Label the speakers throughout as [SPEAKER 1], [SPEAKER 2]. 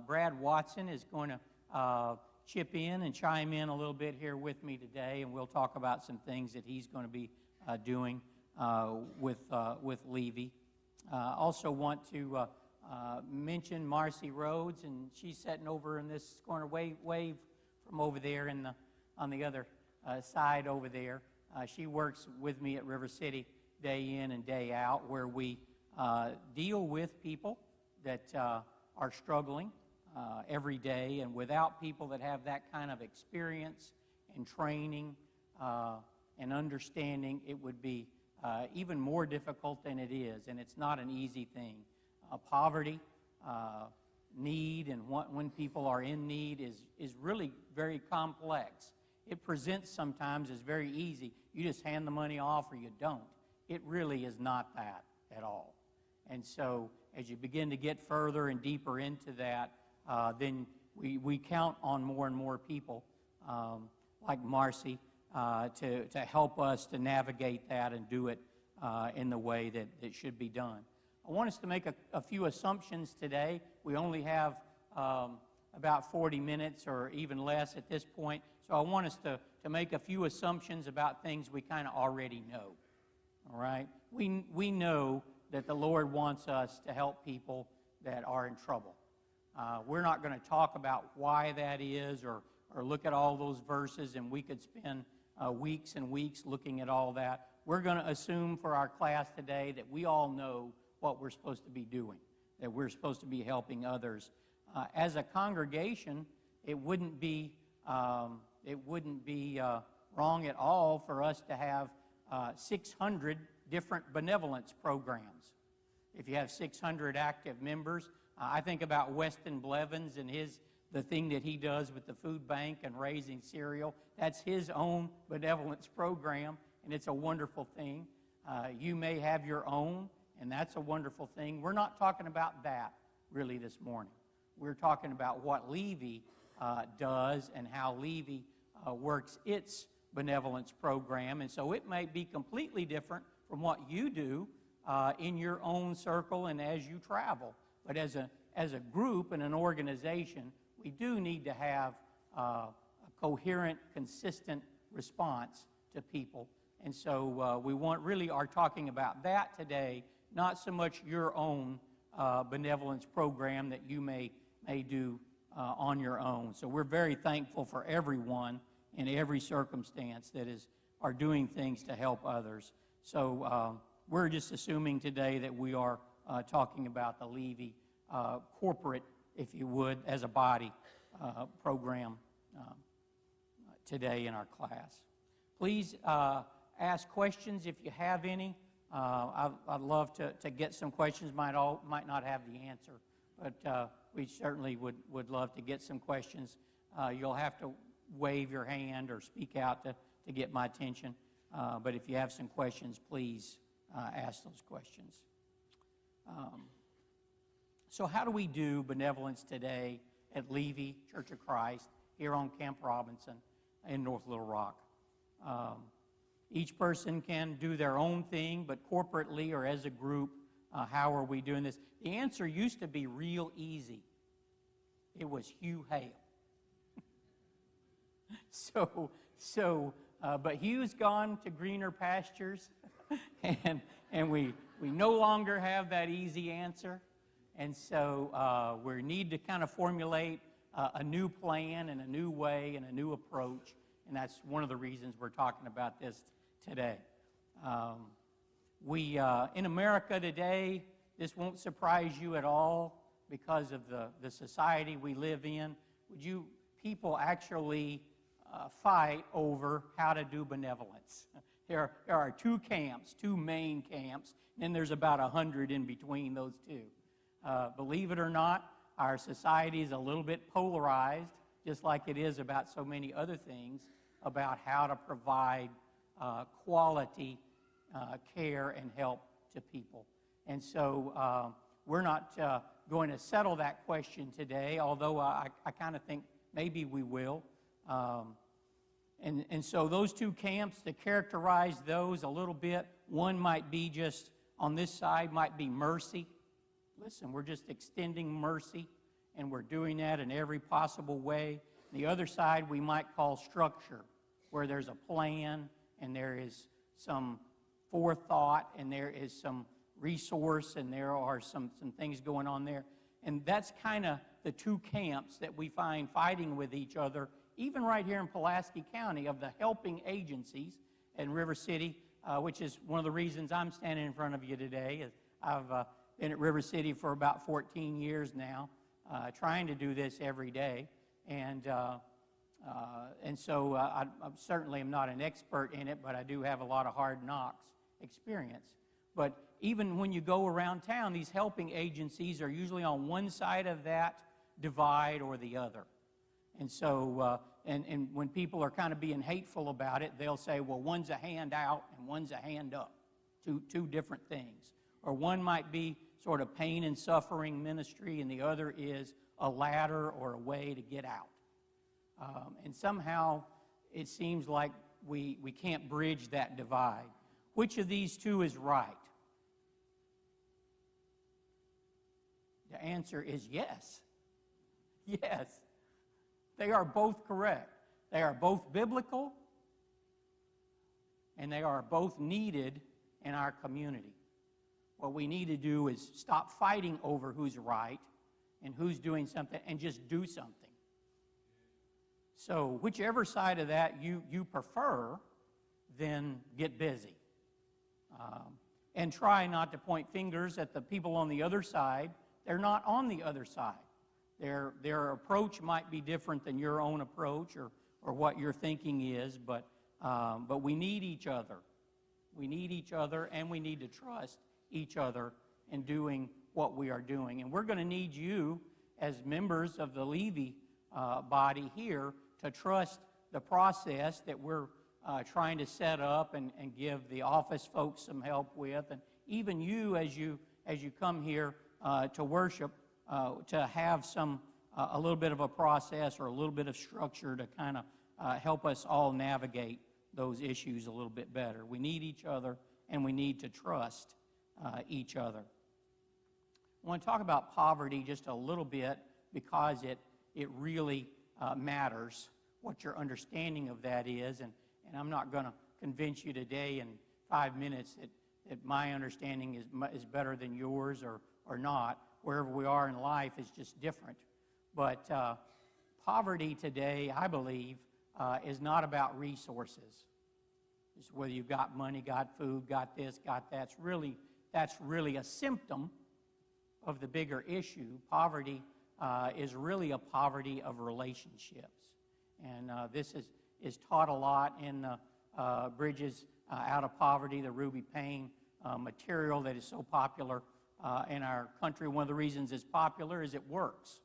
[SPEAKER 1] Brad Watson is going to chip in and chime in a little bit here with me today, and we'll talk about some things that he's going to be doing with Levy. Also want to mention Marcy Rhodes, and she's sitting over in this corner. Wave from over there on the other side over there. She works with me at River City day in and day out, where we deal with people that are struggling every day, and without people that have that kind of experience and training and understanding, it would be even more difficult than it is, and it's not an easy thing. Poverty, need, and when people are in need is really very complex. It presents sometimes as very easy. You just hand the money off or you don't. It really is not that at all. And so as you begin to get further and deeper into that, then we count on more and more people like Marcy to help us to navigate that and do it in the way that it should be done. I want us to make a few assumptions today. We only have about 40 minutes or even less at this point, so I want us to make a few assumptions about things we kind of already know. All right? We know that the Lord wants us to help people that are in trouble. We're not going to talk about why that is or look at all those verses, and we could spend weeks and weeks looking at all that. We're going to assume for our class today that we all know what we're supposed to be doing, that we're supposed to be helping others. As a congregation, it wouldn't be wrong at all for us to have 600 different benevolence programs. If you have 600 active members, I think about Weston Blevins and the thing that he does with the food bank and raising cereal. That's his own benevolence program, and it's a wonderful thing. You may have your own, and that's a wonderful thing. We're not talking about that really this morning. We're talking about what Levy does and how Levy works its benevolence program. And so it may be completely different from what you do in your own circle and as you travel. But as a group and an organization, we do need to have a coherent, consistent response to people. And so we are talking about that today, not so much your own benevolence program that you may do on your own. So we're very thankful for everyone in every circumstance that are doing things to help others. So we're just assuming today that we are talking about the Levy corporate, if you would, as a body program today in our class. Please ask questions if you have any. I'd love to get some questions. Might not have the answer, but we certainly would love to get some questions. You'll have to wave your hand or speak out to get my attention. But if you have some questions, please ask those questions. So how do we do benevolence today at Levy Church of Christ here on Camp Robinson in North Little Rock? Each person can do their own thing, but corporately or as a group, how are we doing this? The answer used to be real easy. It was Hugh Hale. But Hugh's gone to greener pastures, and we no longer have that easy answer. And so we need to kind of formulate a new plan and a new way and a new approach, and that's one of the reasons we're talking about this today. In America today, this won't surprise you at all because of the society we live in. People actually fight over how to do benevolence. There are two main camps, and then there's about 100 in between those two. Believe it or not, our society is a little bit polarized, just like it is about so many other things, about how to provide quality care and help to people. And so we're not going to settle that question today, although I kind of think maybe we will. And so those two camps, to characterize those a little bit, one might be just, on this side might be mercy. Listen, we're just extending mercy and we're doing that in every possible way. The other side we might call structure, where there's a plan and there is some forethought and there is some resource and there are some things going on there. And that's kind of the two camps that we find fighting with each other, even right here in Pulaski County, of the helping agencies in River City, which is one of the reasons I'm standing in front of you today. I've been at River City for about 14 years now, trying to do this every day. And so I certainly am not an expert in it, but I do have a lot of hard knocks experience. But even when you go around town, these helping agencies are usually on one side of that divide or the other. And so, and when people are kind of being hateful about it, they'll say, well, one's a hand out and one's a hand up, two different things. Or one might be sort of pain and suffering ministry, and the other is a ladder or a way to get out. And somehow it seems like we can't bridge that divide. Which of these two is right? The answer is yes. Yes. They are both correct. They are both biblical, and they are both needed in our community. What we need to do is stop fighting over who's right and who's doing something and just do something. So whichever side of that you prefer, then get busy. And try not to point fingers at the people on the other side. They're not on the other side. Their approach might be different than your own approach or what your thinking is, but we need each other. We need each other, and we need to trust each other in doing what we are doing. And we're going to need you as members of the Levy body here to trust the process that we're trying to set up and give the office folks some help with, and even you as you come here to worship, to have a little bit of a process or a little bit of structure to kind of help us all navigate those issues a little bit better. We need each other, and we need to trust each other. I want to talk about poverty just a little bit because it really matters what your understanding of that is, and I'm not going to convince you today in 5 minutes that my understanding is better than yours or not. Wherever we are in life is just different. But poverty today, I believe, is not about resources. It's whether you've got money, got food, got this, got that. That's really a symptom of the bigger issue. Poverty is really a poverty of relationships. And this is taught a lot in Bridges Out of Poverty, the Ruby Payne material that is so popular in our country. One of the reasons it's popular is it works.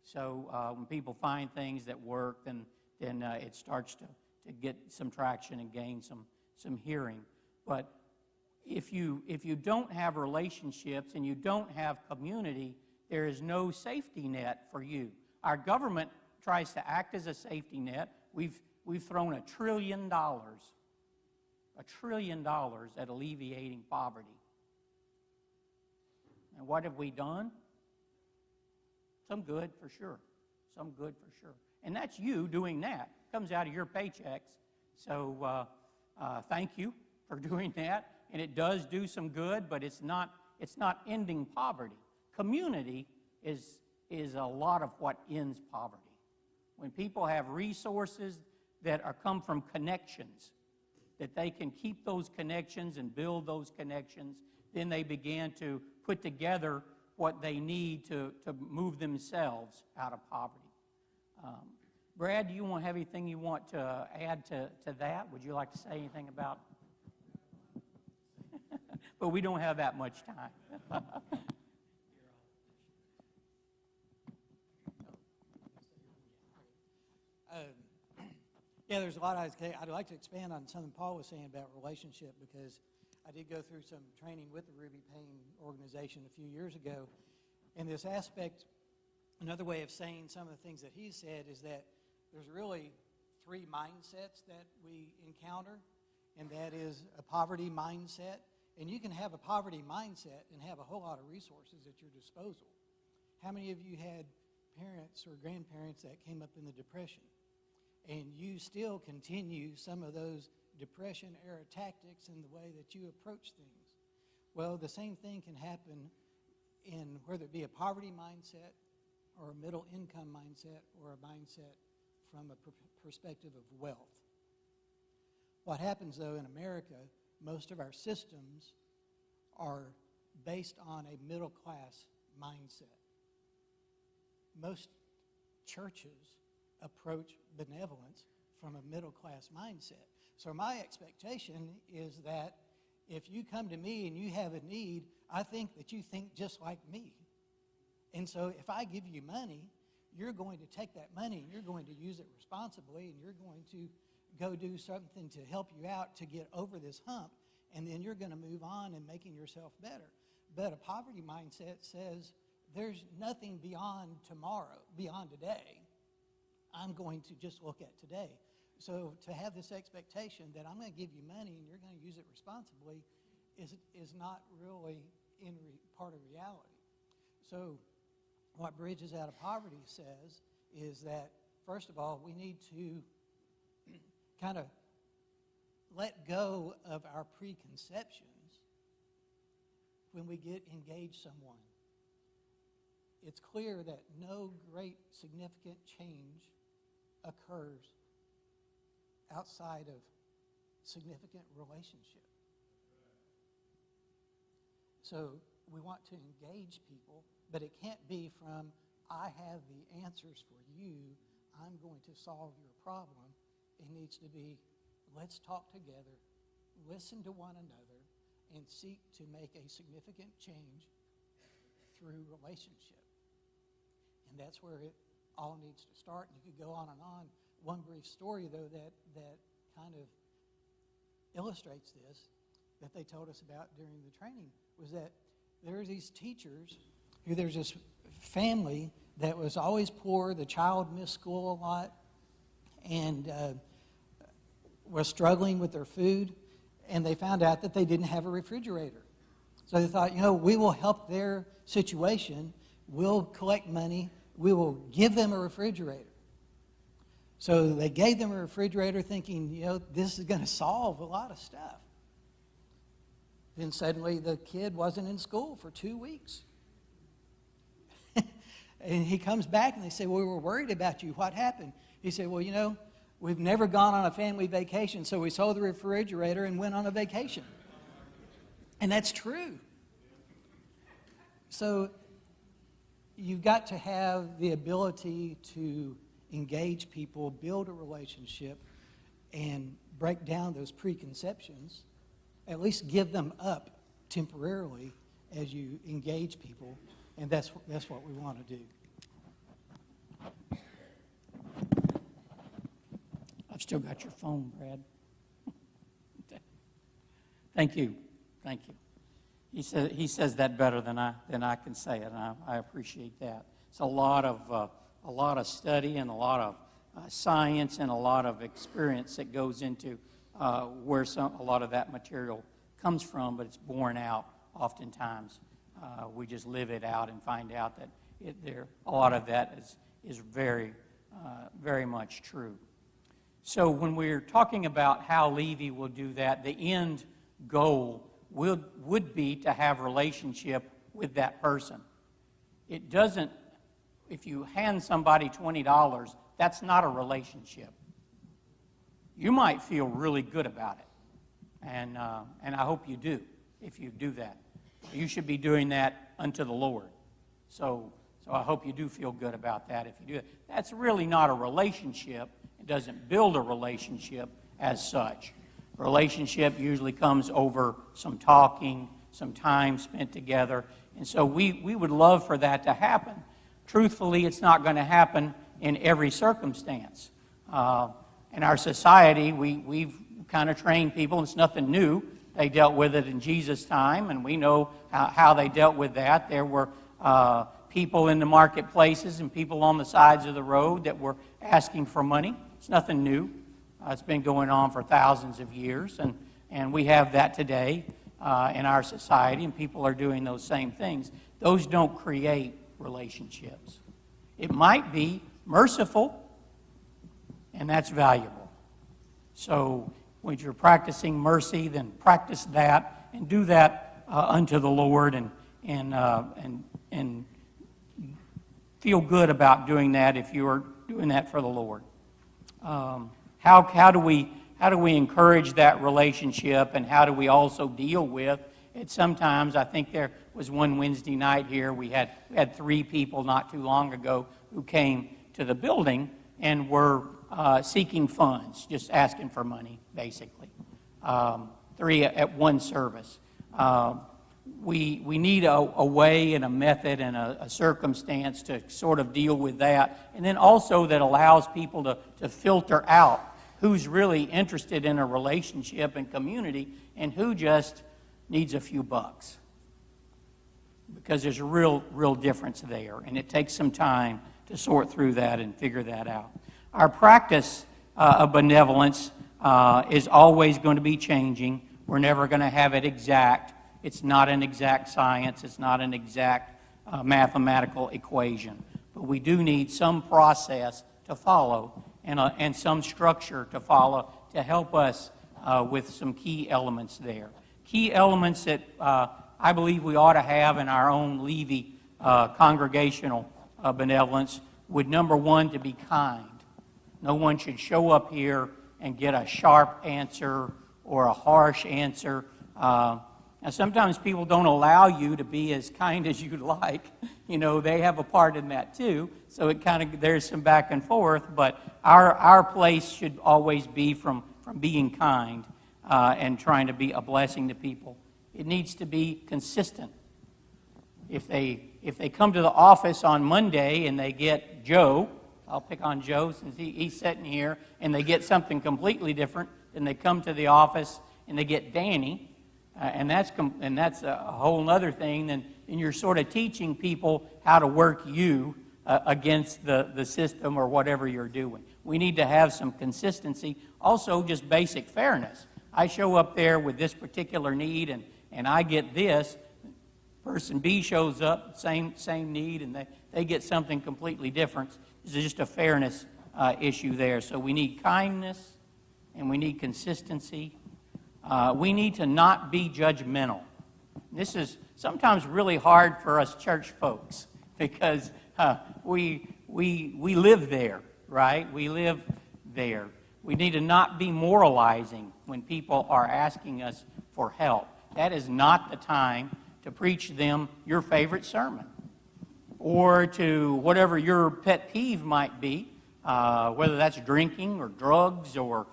[SPEAKER 1] So when people find things that work, then it starts to get some traction and gain some hearing. But if you don't have relationships and you don't have community, there is no safety net for you. Our government tries to act as a safety net. We've thrown $1 trillion at alleviating poverty. And what have we done? Some good for sure. Some good for sure. And that's you doing that. It comes out of your paychecks. So thank you for doing that. And it does do some good, but it's not ending poverty. Community is a lot of what ends poverty. When people have resources that come from connections, that they can keep those connections and build those connections, then they begin to put together what they need to move themselves out of poverty. Brad, do you have anything you want to add to that? Would you like to say anything about but we don't have that much time.
[SPEAKER 2] Yeah, there's a lot I'd like to expand on something Paul was saying about relationship, because I did go through some training with the Ruby Payne organization a few years ago. And this aspect, another way of saying some of the things that he said is that there's really 3 mindsets that we encounter, and that is a poverty mindset. And you can have a poverty mindset and have a whole lot of resources at your disposal. How many of you had parents or grandparents that came up in the Depression, and you still continue some of those Depression-era tactics in the way that you approach things. Well, the same thing can happen in whether it be a poverty mindset or a middle-income mindset or a mindset from a perspective of wealth. What happens, though, in America, most of our systems are based on a middle-class mindset. Most churches approach benevolence from a middle-class mindset. So my expectation is that if you come to me and you have a need, I think that you think just like me. And so if I give you money, you're going to take that money and you're going to use it responsibly, and you're going to go do something to help you out to get over this hump, and then you're going to move on and making yourself better. But a poverty mindset says there's nothing beyond tomorrow, beyond today. I'm going to just look at today. So to have this expectation that I'm going to give you money and you're going to use it responsibly is not really part of reality. So what Bridges Out of Poverty says is that, first of all, we need to kind of let go of our preconceptions when we get engaged someone. It's clear that no great significant change occurs outside of significant relationship. So we want to engage people, but it can't be from, I have the answers for you, I'm going to solve your problem. It needs to be, let's talk together, listen to one another, and seek to make a significant change through relationship. And that's where it all needs to start. And you could go on and on. One brief story, though, that kind of illustrates this, that they told us about during the training, was that there were these teachers who, there's this family that was always poor. The child missed school a lot and was struggling with their food, and they found out that they didn't have a refrigerator. So they thought, we will help their situation. We'll collect money. We will give them a refrigerator. So they gave them a refrigerator thinking, this is going to solve a lot of stuff. Then suddenly the kid wasn't in school for 2 weeks. And he comes back and they say, well, we were worried about you. What happened? He said, well, we've never gone on a family vacation, so we sold the refrigerator and went on a vacation. And that's true. So you've got to have the ability to engage people, build a relationship, and break down those preconceptions, at least give them up temporarily as you engage people, and that's what we want to do.
[SPEAKER 1] I've still got your phone, Brad. Thank you. He says that better than I can say it, and I appreciate that. It's a lot of study and a lot of science and a lot of experience that goes into where a lot of that material comes from, but it's borne out oftentimes. We just live it out and find out that a lot of that is very, very much true. So when we're talking about how Levy will do that, the end goal would be to have relationship with that person. It doesn't, if you hand somebody $20, that's not a relationship. You might feel really good about it, and I hope you do if you do that. You should be doing that unto the Lord. So I hope you do feel good about that if you do it. That's really not a relationship. It doesn't build a relationship as such. A relationship usually comes over some talking, some time spent together. And so we would love for that to happen. Truthfully, it's not going to happen in every circumstance. In our society, we've kind of trained people. It's nothing new. They dealt with it in Jesus' time, and we know how they dealt with that. There were people in the marketplaces and people on the sides of the road that were asking for money. It's nothing new. It's been going on for thousands of years, and we have that today in our society, and people are doing those same things. Those don't create relationships. It might be merciful, and that's valuable. So when you're practicing mercy, then practice that and do that unto the Lord, and feel good about doing that if you are doing that for the Lord. How do we encourage that relationship, and how do we also deal with it? Sometimes, I think there was one Wednesday night here, we had 3 people not too long ago who came to the building and were seeking funds, just asking for money, basically. 3 at one service. We need a way and a method and a circumstance to sort of deal with that, and then also that allows people to filter out who's really interested in a relationship and community and who just needs a few bucks. Because there's a real difference there, and it takes some time to sort through that and figure that out. Our practice of benevolence is always going to be changing. We're never going to have it exact. It's not an exact science. It's not an exact mathematical equation. But we do need some process to follow and some structure to follow to help us with some key elements there. Key elements that I believe we ought to have in our own Levy congregational benevolence would, number one, to be kind. No one should show up here and get a sharp answer or a harsh answer. Now, sometimes people don't allow you to be as kind as you'd like. You know, they have a part in that too. So it kind of, there's some back and forth. But our place should always be from being kind and trying to be a blessing to people. It needs to be consistent. If they come to the office on Monday and they get Joe, I'll pick on Joe since he's sitting here, and they get something completely different, then they come to the office and they get Danny, and that's a whole other thing. Then you're sort of teaching people how to work you against the system or whatever you're doing. We need to have some consistency. Also, just basic fairness. I show up there with this particular need, and I get this. Person B shows up, same need, and they get something completely different. There's just a fairness issue there. So we need kindness, and we need consistency. We need to not be judgmental. This is sometimes really hard for us church folks because we live there, right? We live there. We need to not be moralizing when people are asking us for help. That is not the time to preach them your favorite sermon or to whatever your pet peeve might be, whether that's drinking or drugs or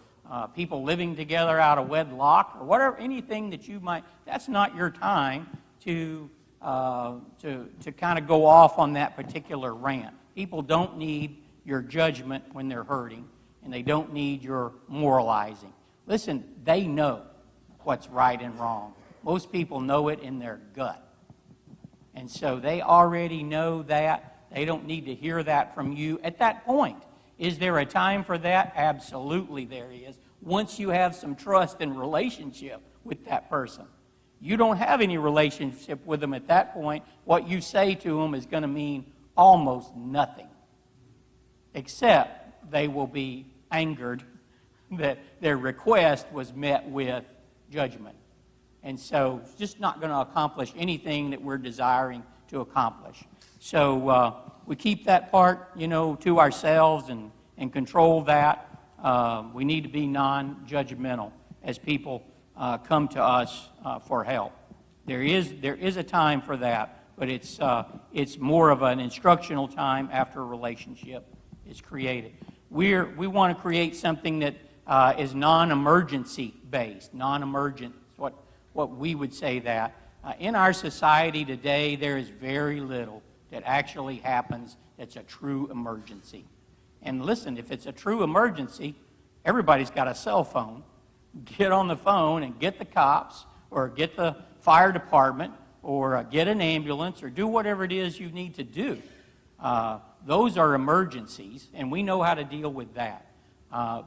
[SPEAKER 1] people living together out of wedlock or whatever, anything that you might. That's not your time to kind of go off on that particular rant. People don't need your judgment when they're hurting, and they don't need your moralizing. Listen, they know what's right and wrong. Most people know it in their gut. And so they already know that. They don't need to hear that from you at that point. Is there a time for that? Absolutely there is. Once you have some trust and relationship with that person. You don't have any relationship with them at that point. What you say to them is going to mean almost nothing. Except they will be angered that their request was met with judgment. And so it's just not going to accomplish anything that we're desiring to accomplish. So we keep that part, to ourselves and control that. We need to be non-judgmental as people come to us for help. There is a time for that, but it's more of an instructional time after a relationship is created. We want to create something that is non-emergency based, non-emergent. What we would say that. In our society today, there is very little that actually happens that's a true emergency. And listen, if it's a true emergency, everybody's got a cell phone. Get on the phone and get the cops or get the fire department or get an ambulance or do whatever it is you need to do. Those are emergencies, and we know how to deal with that.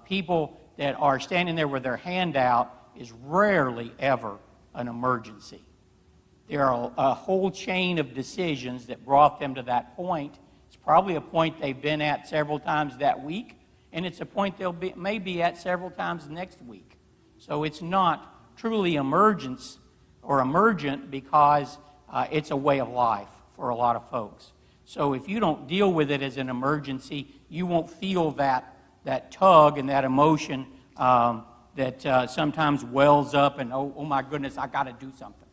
[SPEAKER 1] People that are standing there with their hand out is rarely ever an emergency. There are a whole chain of decisions that brought them to that point, It's probably a point they've been at several times that week, and it's a point may be at several times next week. So it's not truly emergent because it's a way of life for a lot of folks. So if you don't deal with it as an emergency, you won't feel that tug and that emotion that sometimes wells up and, oh my goodness, I got to do something.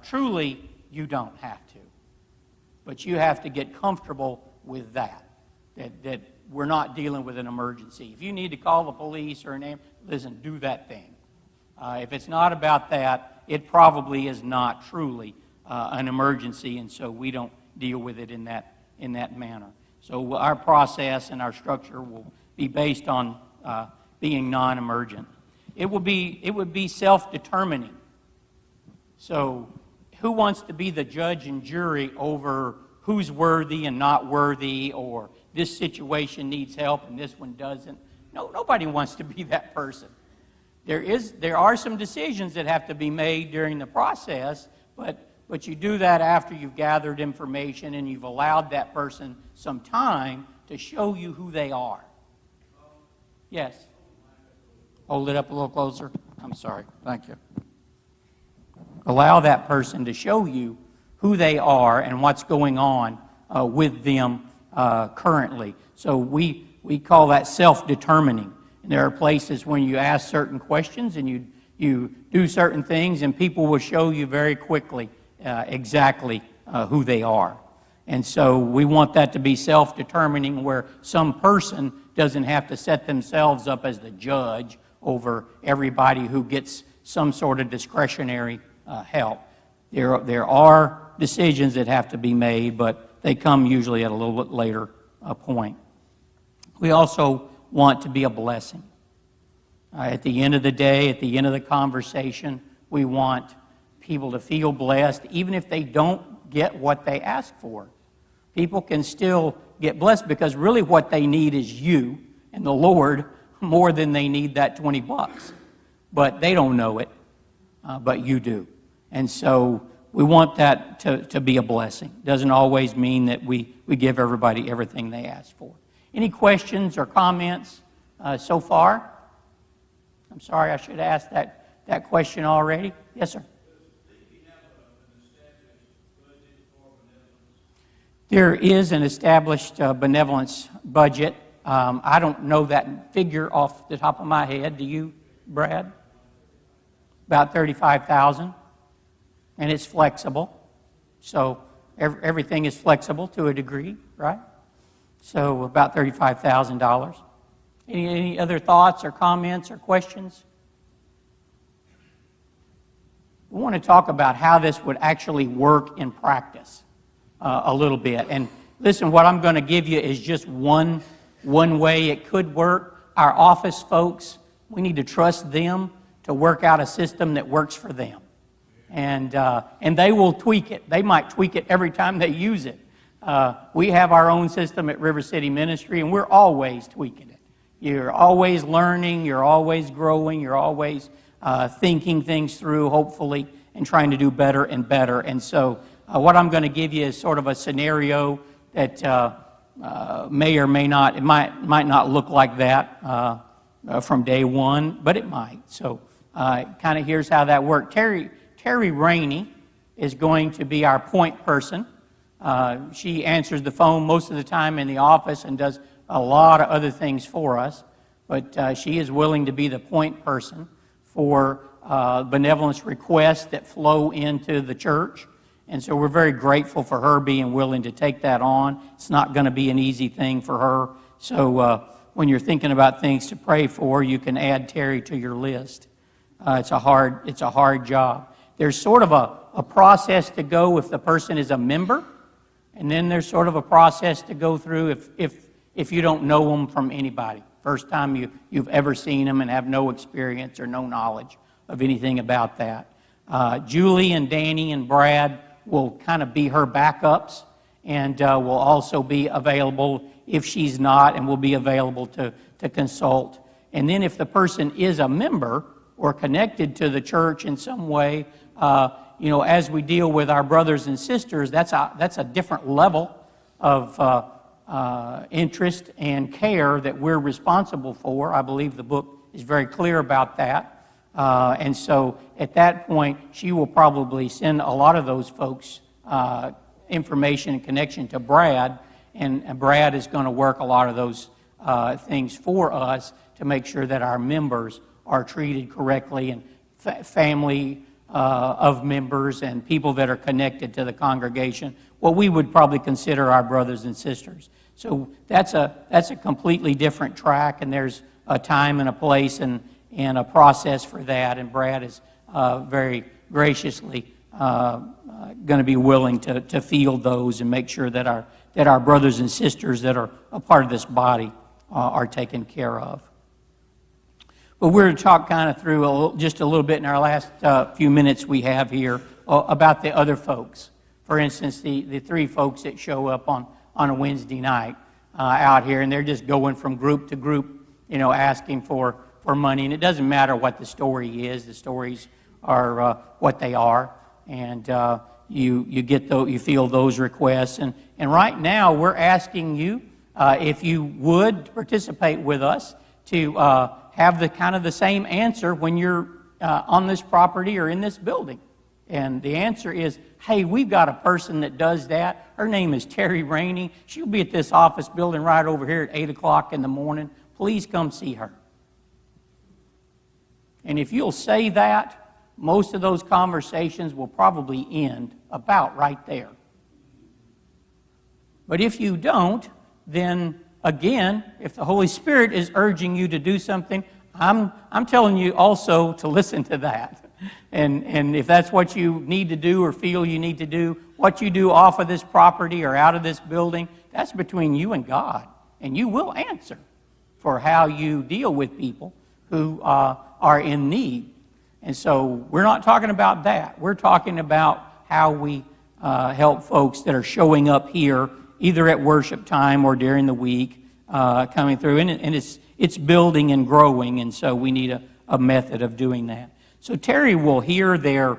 [SPEAKER 1] Truly, you don't have to. But you have to get comfortable with that we're not dealing with an emergency. If you need to call the police or an ambulance, listen, do that thing. If it's not about that, it probably is not truly an emergency, and so we don't deal with it in that manner. So our process and our structure will be based on being non-emergent. It would be self-determining. So who wants to be the judge and jury over who's worthy and not worthy, or this situation needs help and this one doesn't? No, nobody wants to be that person. There are some decisions that have to be made during the process, but you do that after you've gathered information and you've allowed that person some time to show you who they are. Yes. Hold it up a little closer. I'm sorry. Thank you. Allow that person to show you who they are and what's going on with them currently. So we call that self-determining. And there are places when you ask certain questions and you do certain things, and people will show you very quickly exactly who they are. And so we want that to be self-determining, where some person doesn't have to set themselves up as the judge over everybody who gets some sort of discretionary help. There are decisions that have to be made, but they come usually at a little bit later point. We also want to be a blessing. At the end of the day, at the end of the conversation, we want people to feel blessed, even if they don't get what they ask for. People can still get blessed, because really what they need is you and the Lord more than they need that $20. But they don't know it, but you do. And so we want that to be a blessing. Doesn't always mean that we give everybody everything they ask for. Any questions or comments so far? I'm sorry, I should have asked that question already. Yes, sir. There is an established benevolence budget. I don't know that figure off the top of my head. Do you, Brad? About $35,000. And it's flexible. So everything is flexible to a degree, right? So about $35,000. Any other thoughts or comments or questions? We want to talk about how this would actually work in practice a little bit. And listen, what I'm going to give you is just one way it could work. Our office folks, we need to trust them to work out a system that works for them. And they will tweak it. They might tweak it every time they use it. We have our own system at River City Ministry, and we're always tweaking it. You're always learning, you're always growing, you're always thinking things through, hopefully, and trying to do better and better. And so what I'm going to give you is sort of a scenario that may or may not, it might not look like that from day one, but it might. So kind of here's how that worked. Terry Rainey is going to be our point person. She answers the phone most of the time in the office and does a lot of other things for us, but she is willing to be the point person for benevolence requests that flow into the church. And so we're very grateful for her being willing to take that on. It's not going to be an easy thing for her. So when you're thinking about things to pray for, you can add Terry to your list. It's a hard job. There's sort of a process to go if the person is a member, and then there's sort of a process to go through if you don't know them from anybody. First time you've ever seen them and have no experience or no knowledge of anything about that. Julie and Danny and Brad will kind of be her backups, and will also be available if she's not, and will be available to consult. And then if the person is a member or connected to the church in some way, as we deal with our brothers and sisters, that's a different level of interest and care that we're responsible for. I believe the book is very clear about that. And so at that point, she will probably send a lot of those folks information and connection to Brad, and Brad is going to work a lot of those things for us to make sure that our members are treated correctly, and family of members and people that are connected to the congregation, what we would probably consider our brothers and sisters. So that's a completely different track, and there's a time and a place and a process for that, and Brad is very graciously going to be willing to field those and make sure that our brothers and sisters that are a part of this body are taken care of. But we're going to talk kind of through just a little bit in our last few minutes we have here about the other folks. For instance, the three folks that show up on a Wednesday night out here, and they're just going from group to group, asking for money. And it doesn't matter what the story is. The stories are what they are. And you feel those requests. And right now, we're asking you, if you would participate with us, to have the same answer when you're on this property or in this building. And the answer is, hey, we've got a person that does that. Her name is Terry Rainey. She'll be at this office building right over here at 8 o'clock in the morning. Please come see her. And if you'll say that, most of those conversations will probably end about right there. But if you don't, then again, if the Holy Spirit is urging you to do something, I'm telling you also to listen to that. And if that's what you need to do or feel you need to do, what you do off of this property or out of this building, that's between you and God. And you will answer for how you deal with people who are in need. And so we're not talking about that. We're talking about how we help folks that are showing up here, either at worship time or during the week, coming through. And it's building and growing, and so we need a method of doing that. So Terry will hear their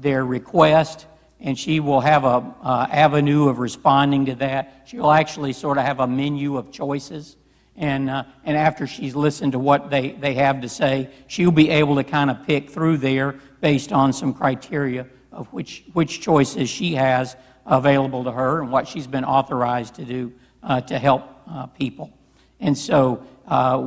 [SPEAKER 1] request, and she will have a avenue of responding to that. She'll actually sort of have a menu of choices. And after she's listened to what they have to say, she'll be able to kind of pick through there based on some criteria of which choices she has available to her and what she's been authorized to do to help people. And so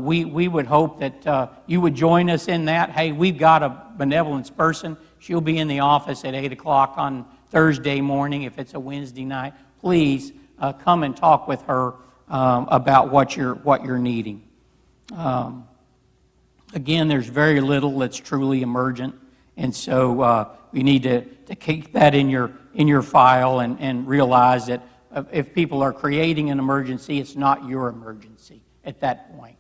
[SPEAKER 1] we would hope that you would join us in that. Hey, we've got a benevolence person. She'll be in the office at 8 o'clock on Thursday morning. If it's a Wednesday night, please come and talk with her about what you're needing. Again, there's very little that's truly emergent, and so you need to keep that in your file and realize that if people are creating an emergency, it's not your emergency at that point.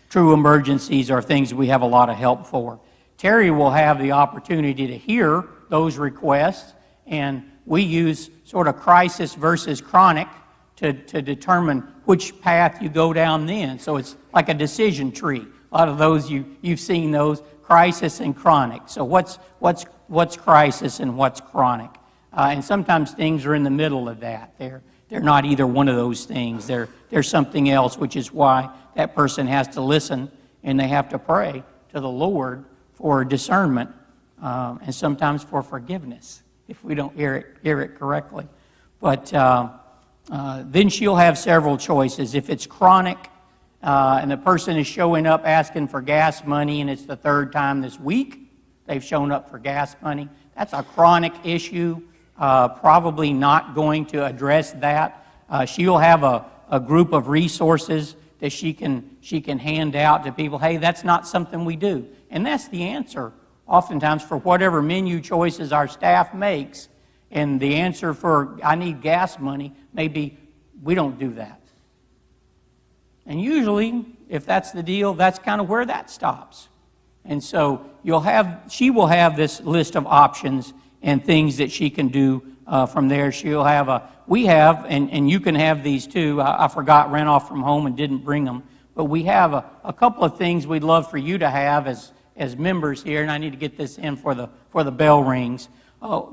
[SPEAKER 1] True emergencies are things we have a lot of help for. Terry will have the opportunity to hear those requests, and we use sort of crisis versus chronic to determine which path you go down then. So it's like a decision tree. A lot of those, you've seen those, crisis and chronic. So what's crisis and what's chronic? And sometimes things are in the middle of that. They're not either one of those things. They're something else, which is why that person has to listen and they have to pray to the Lord for discernment and sometimes for forgiveness if we don't hear it correctly. But then she'll have several choices. If it's chronic and the person is showing up asking for gas money and it's the third time this week they've shown up for gas money, that's a chronic issue. Probably not going to address that. She'll have a group of resources that she can hand out to people. Hey, that's not something we do. And that's the answer oftentimes for whatever menu choices our staff makes. And the answer for I need gas money may be we don't do that. And usually, if that's the deal, that's kind of where that stops. And so she will have this list of options and things that she can do from there. She'll have and you can have these too. I forgot, ran off from home and didn't bring them. But we have a couple of things we'd love for you to have as members here, and I need to get this in for the bell rings.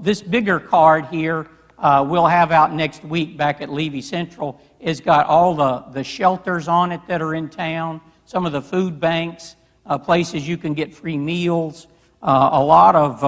[SPEAKER 1] This bigger card here we'll have out next week back at Levy Central is got all the shelters on it that are in town, some of the food banks, places you can get free meals, a lot of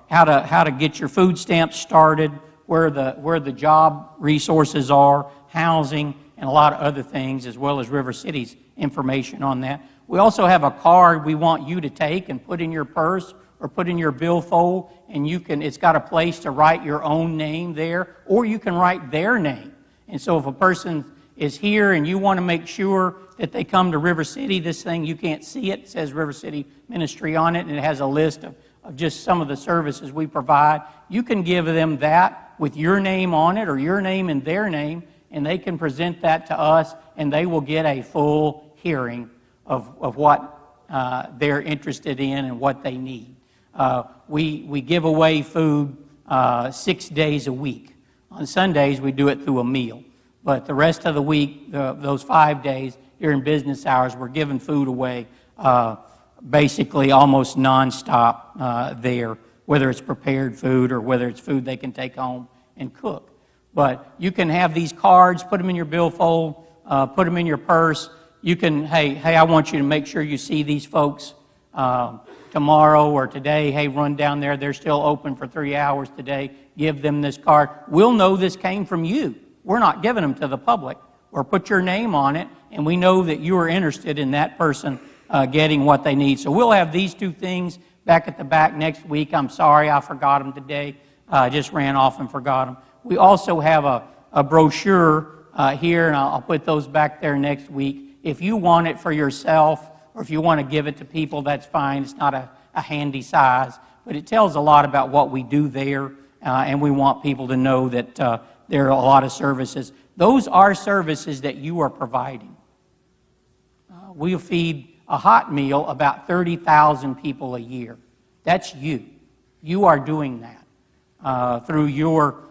[SPEAKER 1] how to get your food stamps started, where the job resources are, housing, and a lot of other things, as well as River City's information on that. We also have a card we want you to take and put in your purse or put in your billfold, and it's got a place to write your own name there, or you can write their name. And so if a person is here and you want to make sure that they come to River City, this thing, you can't see it, it says River City Ministry on it, and it has a list of just some of the services we provide. You can give them that with your name on it or your name and their name, and they can present that to us, and they will get a full hearing of what they're interested in and what they need. We give away food 6 days a week. On Sundays, we do it through a meal. But the rest of the week, those 5 days during business hours, we're giving food away basically almost nonstop there, whether it's prepared food or whether it's food they can take home and cook. But you can have these cards, put them in your billfold, put them in your purse. You can, hey, I want you to make sure you see these folks tomorrow or today. Hey, run down there. They're still open for 3 hours today. Give them this card. We'll know this came from you. We're not giving them to the public. Or put your name on it, and we know that you are interested in that person getting what they need. So we'll have these two things back at the back next week. I'm sorry I forgot them today. I just ran off and forgot them. We also have a brochure here, and I'll put those back there next week. If you want it for yourself, or if you want to give it to people, that's fine. It's not a handy size, but it tells a lot about what we do there, and we want people to know that there are a lot of services. Those are services that you are providing. We'll feed a hot meal about 30,000 people a year. That's you. You are doing that through your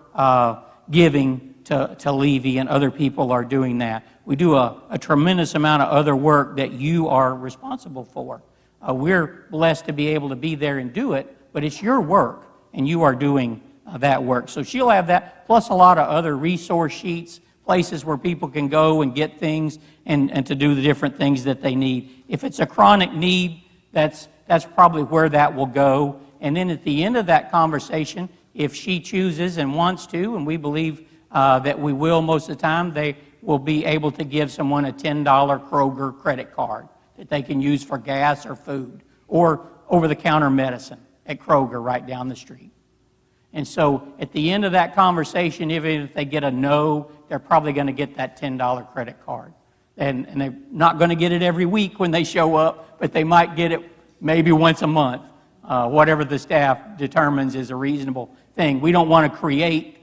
[SPEAKER 1] giving to Levy, and other people are doing that. We do a tremendous amount of other work that you are responsible for. We're blessed to be able to be there and do it, but it's your work, and you are doing that work. So she'll have that, plus a lot of other resource sheets, places where people can go and get things and to do the different things that they need. If it's a chronic need, that's probably where that will go. And then at the end of that conversation, if she chooses and wants to, and we believe that we will most of the time, they will be able to give someone a $10 Kroger credit card that they can use for gas or food or over-the-counter medicine at Kroger right down the street. And so at the end of that conversation, even if they get a no, they're probably going to get that $10 credit card. And they're not going to get it every week when they show up, but they might get it maybe once a month, whatever the staff determines is a reasonable thing. We don't want to create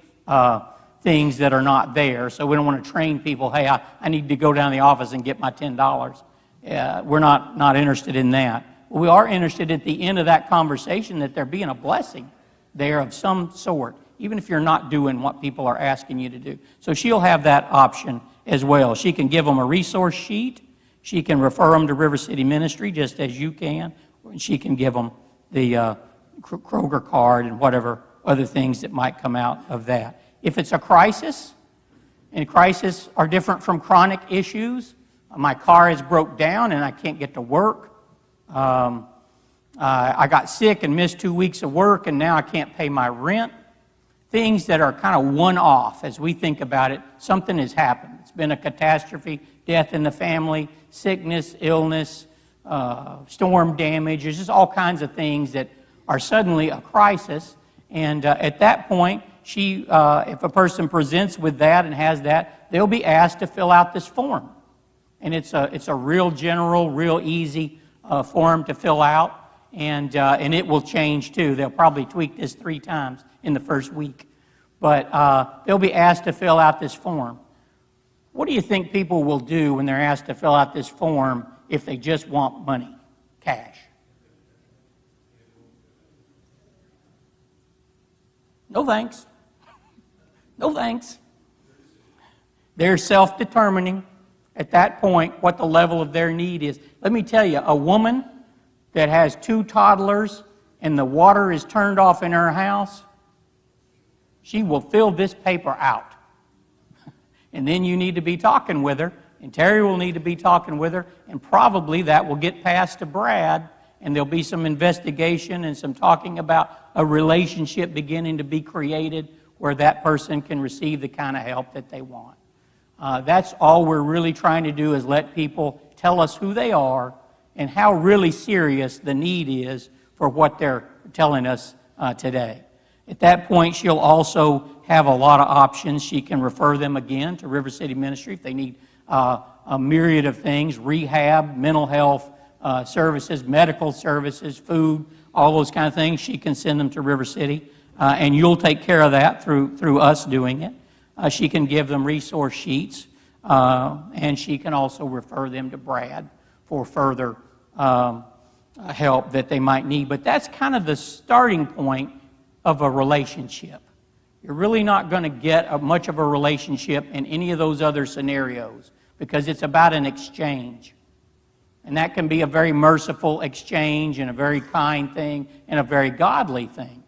[SPEAKER 1] things that are not there, so we don't want to train people, hey, I need to go down to the office and get my $10. We're not interested in that. But we are interested at the end of that conversation that there being a blessing there of some sort, even if you're not doing what people are asking you to do. So she'll have that option as well. She can give them a resource sheet. She can refer them to River City Ministry, just as you can. And she can give them the Kroger card and whatever other things that might come out of that. If it's a crisis, and crises are different from chronic issues, my car is broke down and I can't get to work. I got sick and missed 2 weeks of work, and now I can't pay my rent. Things that are kind of one-off as we think about it. Something has happened. It's been a catastrophe, death in the family, sickness, illness, storm damage. There's just all kinds of things that are suddenly a crisis. And at that point, if a person presents with that and has that, they'll be asked to fill out this form. And it's a real general, real easy form to fill out. And it will change too. They'll probably tweak this 3 times in the first week. But they'll be asked to fill out this form. What do you think people will do when they're asked to fill out this form if they just want money, cash? No thanks. No thanks. They're self-determining at that point what the level of their need is. Let me tell you, a woman that has 2 toddlers and the water is turned off in her house, she will fill this paper out. And then you need to be talking with her, and Terry will need to be talking with her, and probably that will get passed to Brad, and there'll be some investigation and some talking about a relationship beginning to be created where that person can receive the kind of help that they want. That's all we're really trying to do, is let people tell us who they are and how really serious the need is for what they're telling us today. At that point, she'll also have a lot of options. She can refer them again to River City Ministry if they need a myriad of things: rehab, mental health services, medical services, food, all those kind of things. She can send them to River City, and you'll take care of that through us doing it. She can give them resource sheets, and she can also refer them to Brad for further help that they might need. But that's kind of the starting point of a relationship. You're really not going to get much of a relationship in any of those other scenarios, because it's about an exchange. And that can be a very merciful exchange and a very kind thing and a very godly thing.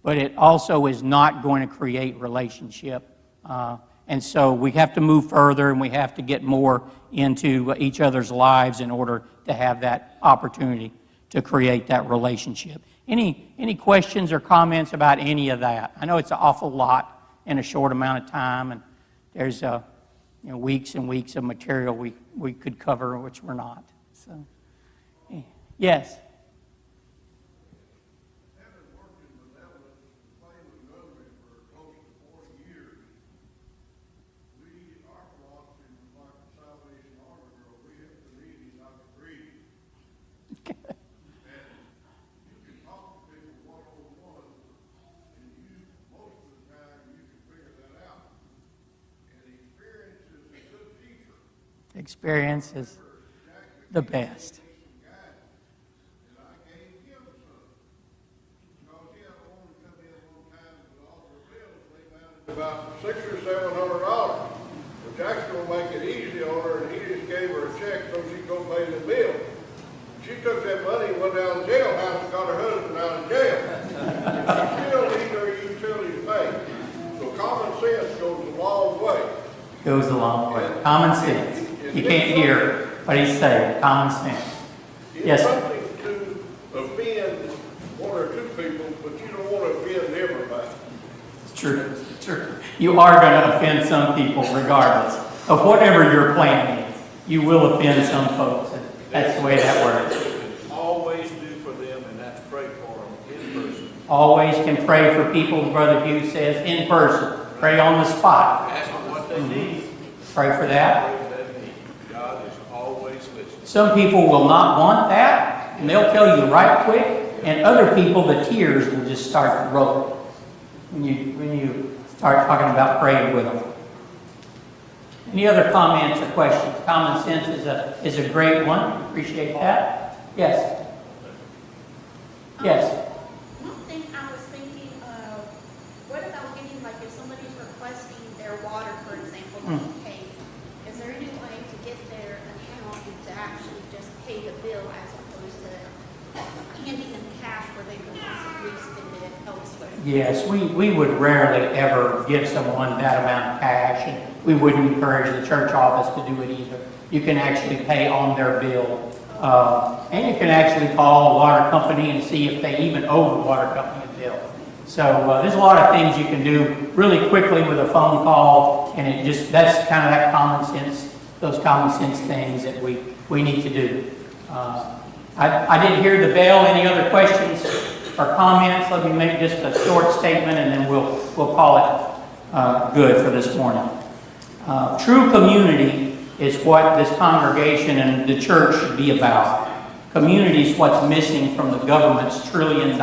[SPEAKER 1] But it also is not going to create relationship. And so we have to move further, and we have to get more into each other's lives in order to have that opportunity to create that relationship. Any questions or comments about any of that? I know it's an awful lot in a short amount of time, and there's weeks and weeks of material we could cover, which we're not. So, yes.
[SPEAKER 3] Having worked in benevolence and playing with Rotary for close to 40 years, our philosophy was like the Salvation Army girl. We have to read it, not to read. And you can talk to people one-on-one, and most of the time you can figure that out. And experience is a good teacher.
[SPEAKER 1] Experience is the best.
[SPEAKER 3] And I gave him some. Because he had a woman come in one time with all her bills, they mounted about $600 or $700. But Jack's going to make it easy on her, and he just gave her a check so she could go pay the bill. She took that money and went down to the jailhouse and got her husband out of jail. She still needs her utilities paid. So common sense goes a long way.
[SPEAKER 1] Goes a long way. Common sense. You can't hear what he's saying. Common sense.
[SPEAKER 3] It's
[SPEAKER 1] Yes.
[SPEAKER 3] something to offend one or two people, but you don't want to offend everybody.
[SPEAKER 1] It's true. It's true. You are going to offend some people regardless of whatever your plan is. You will offend some folks. And that's the way that works.
[SPEAKER 3] Always do for them, and that's pray for them in person.
[SPEAKER 1] Always can pray for people, Brother Hugh says, in person. Pray on the spot.
[SPEAKER 3] Ask them what they need.
[SPEAKER 1] Pray for that.
[SPEAKER 3] Pray what they need. God is always listening.
[SPEAKER 1] Some people will not want that, and they'll tell you right quick, and other people, the tears will just start to roll when you start talking about praying with them. Any other comments or questions? Common sense is a great one. Appreciate that. Yes. Yes.
[SPEAKER 4] One thing I was thinking of, what about getting, like, if somebody's requesting their water, for example, to be paid, is there any way to get their account and to actually just pay the bill as opposed to handing them cash where they can possibly spend it elsewhere?
[SPEAKER 1] Yes, we would rarely ever give someone that amount of cash, and we wouldn't encourage the church office to do it either. You can actually pay on their bill, and you can actually call a water company and see if they even owe the water company a bill. So there's a lot of things you can do really quickly with a phone call, and that's kind of that common sense, those common sense things that we need to do. I didn't hear the bell. Any other questions or comments? Let me make just a short statement, and then we'll call it good for this morning. True community is what this congregation and the church should be about. Community is what's missing from the government's $1 trillion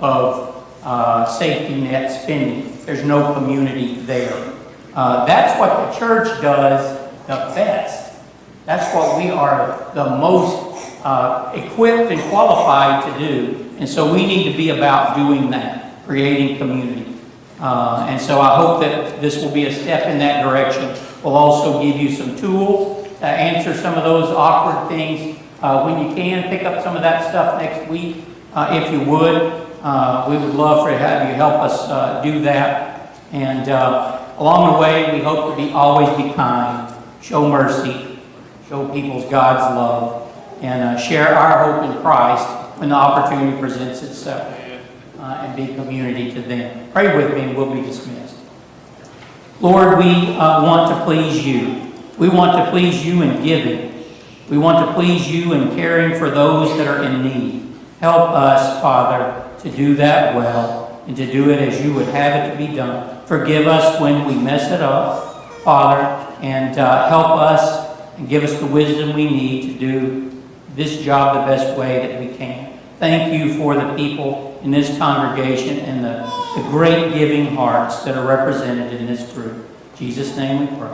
[SPEAKER 1] of safety net spending. There's no community there. That's what the church does the best. That's what we are the most equipped and qualified to do. And so we need to be about doing that, creating community. And so I hope that this will be a step in that direction. We'll also give you some tools to answer some of those awkward things when you can. Pick up some of that stuff next week, if you would. we would love to have you help us do that. And along the way, we hope to always be kind, show mercy, show people God's love, and share our hope in Christ when the opportunity presents itself, and be community to them. Pray with me and we'll be dismissed. Lord, we want to please you. We want to please you in giving. We want to please you in caring for those that are in need. Help us, Father, to do that well and to do it as you would have it to be done. Forgive us when we mess it up, Father, and help us and give us the wisdom we need to do this job the best way that we can. Thank you for the people in this congregation and the great giving hearts that are represented in this group. In Jesus' name we pray.